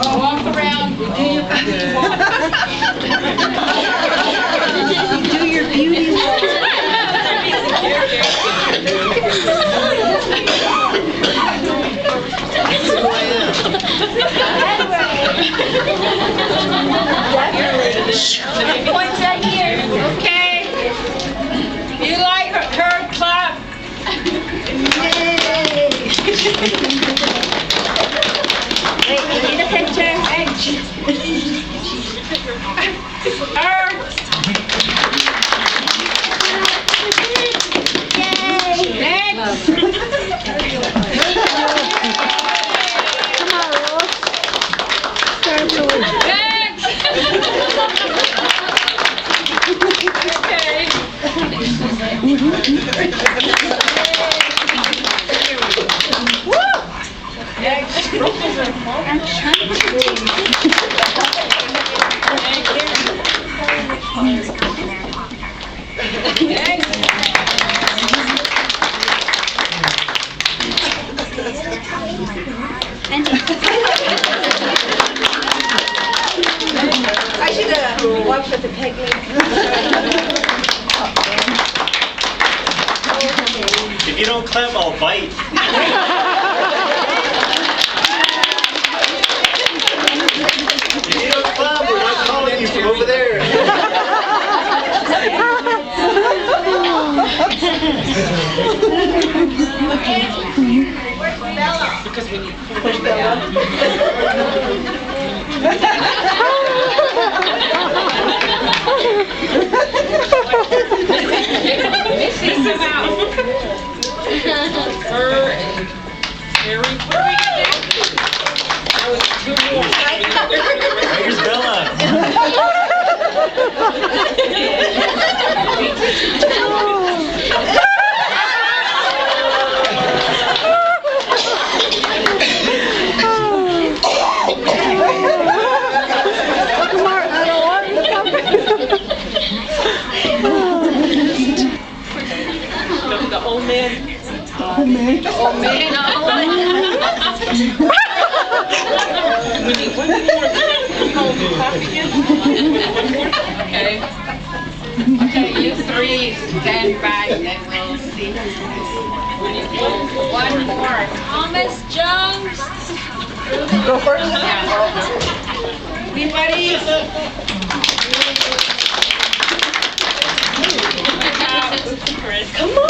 Walk around. Do your beauty walk. Points right here. Okay. You like her clap? Wait, we need a picture. Her. Yay. Next. Come on, Rose. Next. Okay. Woo! Next. I'm trying to I should have walked with the peg leg. If you don't clap, I'll bite. If you don't clap, we're not calling you from over there. Because we need to push Bella. Her and Harry, what are we gonna do? That was too warm. Here's Bella. The old man. Oh man. We need one more. Call the coffee again. Okay. Okay, you three stand back and we'll see. One more. Thomas Jones. Go first. Anybody? Come on.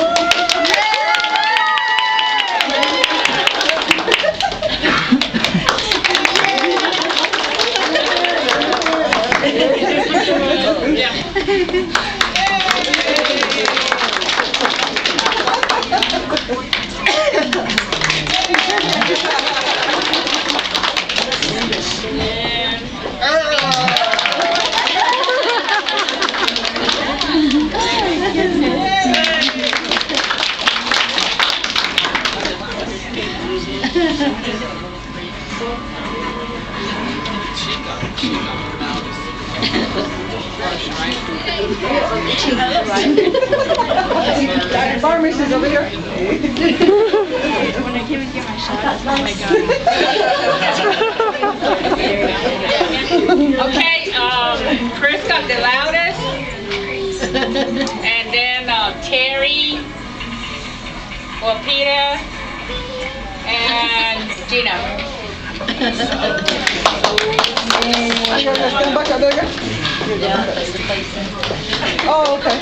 Dr. Farmers is over here. When I came and get my shot, oh my god. Okay, Chris got the loudest. And then Terry, Wapita, and Gina. Stand back out there again. Oh, okay.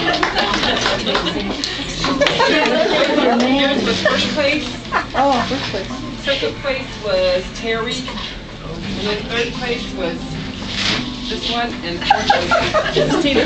Yours was first place. Oh, first place. Second place was Terry. And then third place was this one. And fourth place was Tina.